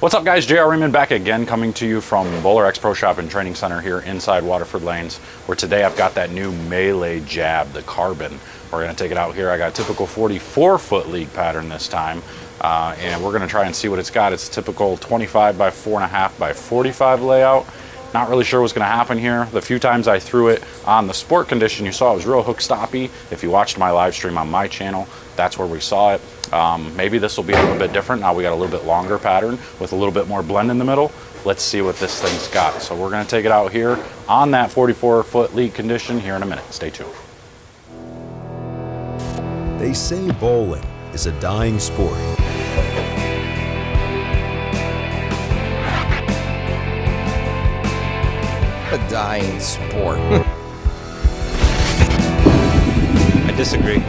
What's up guys, JR Raymond back again, coming to you from BowlerX Pro Shop and Training Center here inside Waterford Lanes, where today I've got that new melee jab, the carbon. We're gonna take it out here. I got a typical 44-foot league pattern this time, and we're gonna try and see what it's got. It's a typical 25 by 4.5 by 45 layout. Not really sure what's gonna happen here. The few times I threw it on the sport condition, you saw it was real hook stoppy. If you watched my live stream on my channel, that's where we saw it. Maybe this will be a little bit different. Now we got a little bit longer pattern with a little bit more blend in the middle. Let's see what this thing's got. So we're gonna take it out here on that 44-foot league condition here in a minute. Stay tuned. They say bowling is a dying sport. A dying sport. I disagree.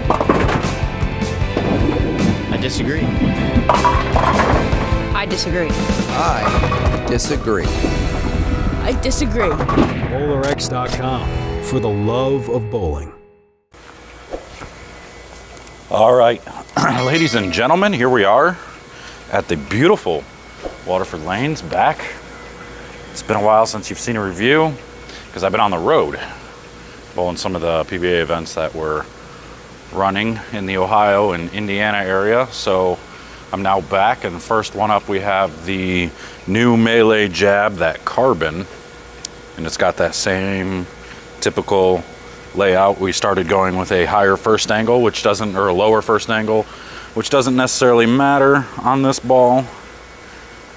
I disagree. I disagree. I disagree. I disagree. BowlerX.com for the love of bowling. All right, ladies and gentlemen, here we are at the beautiful Waterford Lanes back. It's been a while since you've seen a review because I've been on the road bowling some of the PBA events that were running in the Ohio and Indiana area. So I'm now back, and the first one up we have the new melee jab, that carbon, and it's got that same typical layout. We started going with a higher first angle, which doesn't, or a lower first angle, which doesn't necessarily matter on this ball,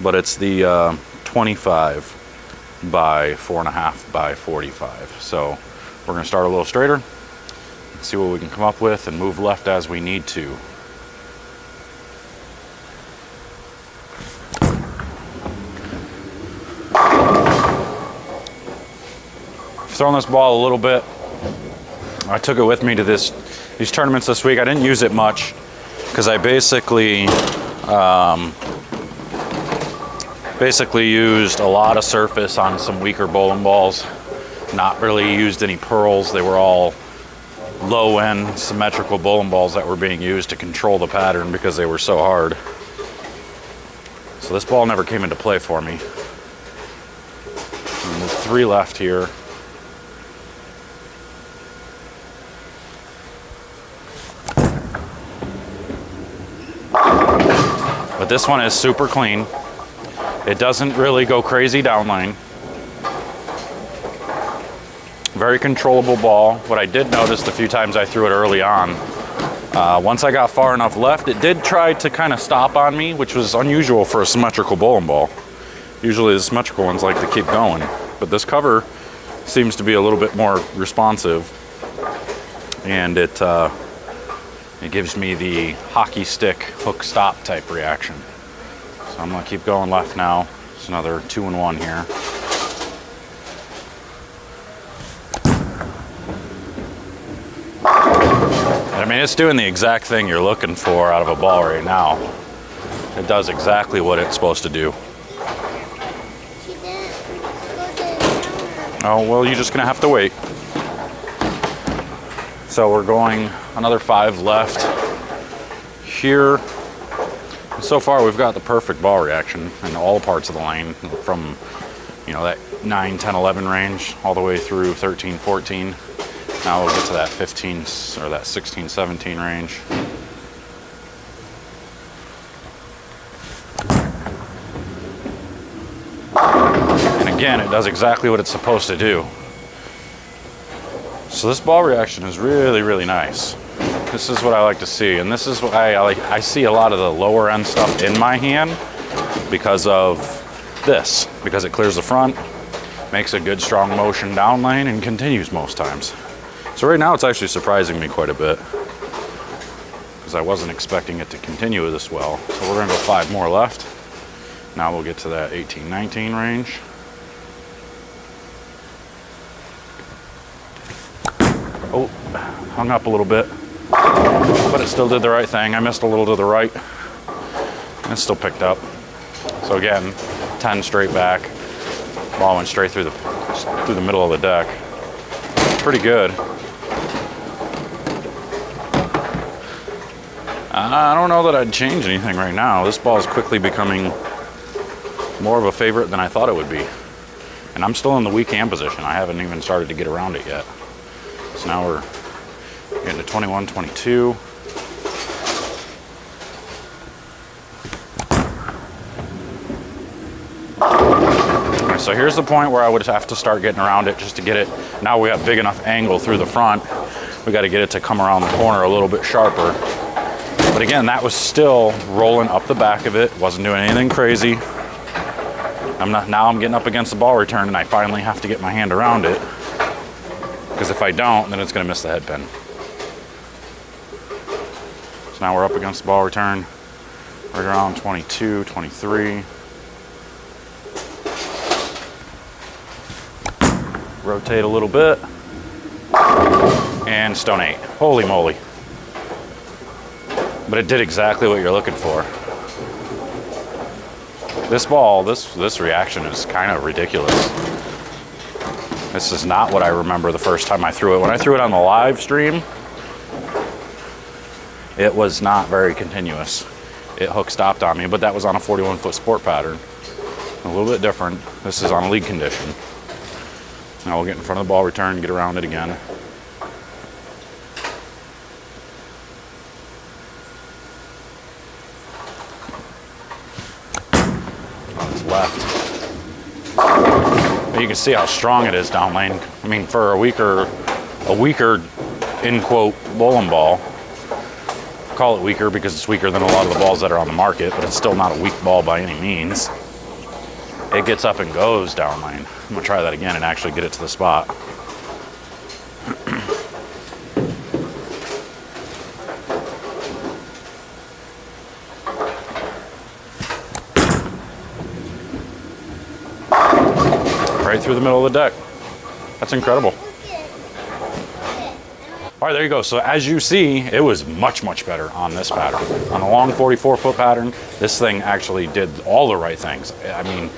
but it's the 25 by 4.5 by 45. So we're gonna start a little straighter, see what we can come up with, and move left as we need to. Throwing this ball a little bit. I took it with me to these tournaments this week. I didn't use it much because I basically used a lot of surface on some weaker bowling balls. Not really used any pearls. They were all low-end symmetrical bowling balls that were being used to control the pattern because they were so hard. So this ball never came into play for me. And there's 3 left here. But this one is super clean. It doesn't really go crazy downline. Very controllable ball. What I did notice the few times I threw it early on, once I got far enough left, it did try to kind of stop on me, which was unusual for a symmetrical bowling ball. Usually the symmetrical ones like to keep going, but this cover seems to be a little bit more responsive, and it gives me the hockey stick hook stop type reaction. So I'm gonna keep going left now. It's another 2-in-1 here. I mean, it's doing the exact thing you're looking for out of a ball right now. It does exactly what it's supposed to do. Oh, well, you're just gonna have to wait. So we're going another 5 left here. So far, we've got the perfect ball reaction in all parts of the lane, from, you know, that 9, 10, 11 range all the way through 13, 14. Now we'll get to that 15 or that 16, 17 range. And again, it does exactly what it's supposed to do. So this ball reaction is really, really nice. This is what I like to see, and this is what I like. I see a lot of the lower end stuff in my hand because of this, because it clears the front, makes a good strong motion down lane, and continues most times. So right now it's actually surprising me quite a bit because I wasn't expecting it to continue this well. So we're gonna go 5 more left. Now we'll get to that 18, 19 range. Oh, hung up a little bit, but it still did the right thing. I missed a little to the right, and it still picked up. So again, 10 straight back. Ball went straight through the middle of the deck. Pretty good. I don't know that I'd change anything right now. This ball is quickly becoming more of a favorite than I thought it would be. And I'm still in the weak hand position. I haven't even started to get around it yet. So now we're getting to 21, 22. So here's the point where I would have to start getting around it just to get it. Now we have big enough angle through the front. We got to get it to come around the corner a little bit sharper. But again, that was still rolling up the back of it. Wasn't doing anything crazy. Now I'm getting up against the ball return and I finally have to get my hand around it. Because if I don't, then it's going to miss the head pin. So now we're up against the ball return. Right around 22, 23. Rotate a little bit, and stone 8. Holy moly. But it did exactly what you're looking for. This ball, this reaction is kind of ridiculous. This is not what I remember the first time I threw it. When I threw it on the live stream, it was not very continuous. It hook stopped on me, but that was on a 41-foot sport pattern. A little bit different. This is on a league condition. Now we'll get in front of the ball return, get around it again. On its left. But you can see how strong it is down lane. I mean, for a weaker, in quote, bowling ball. Call it weaker because it's weaker than a lot of the balls that are on the market, but it's still not a weak ball by any means. It gets up and goes down lane. I'm gonna try that again and actually get it to the spot. Right through the middle of the deck. That's incredible. All right, there you go. So as you see, it was much, much better on this pattern. On a long 44-foot pattern, this thing actually did all the right things. I mean,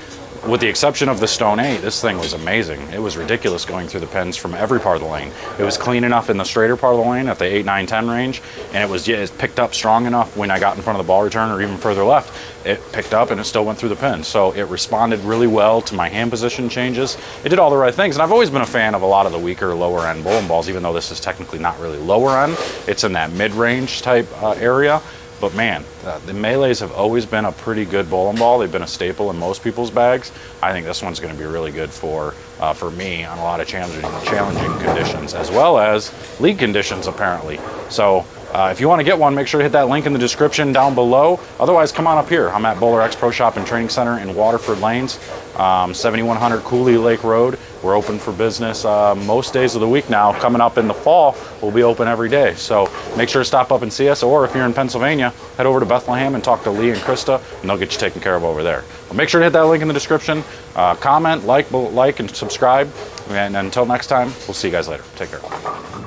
with the exception of the stone 8, this thing was amazing. It was ridiculous going through the pins from every part of the lane. It was clean enough in the straighter part of the lane at the 8, 9, 10 range, and it picked up strong enough when I got in front of the ball return or even further left. It picked up and it still went through the pin. So it responded really well to my hand position changes. It did all the right things, and I've always been a fan of a lot of the weaker lower end bowling balls, even though this is technically not really lower end. It's in that mid-range type area. But man, the Melees have always been a pretty good bowling ball. They've been a staple in most people's bags. I think this one's going to be really good for me on a lot of challenging conditions, as well as league conditions, apparently. So if you want to get one, make sure to hit that link in the description down below. Otherwise, come on up here. I'm at BowlerX Pro Shop and Training Center in Waterford Lanes, 7100 Cooley Lake Road. We're open for business most days of the week now. Coming up in the fall, we'll be open every day. So make sure to stop up and see us, or if you're in Pennsylvania, head over to Bethlehem and talk to Lee and Krista, and they'll get you taken care of over there. But make sure to hit that link in the description. Comment, like, and subscribe. And until next time, we'll see you guys later. Take care.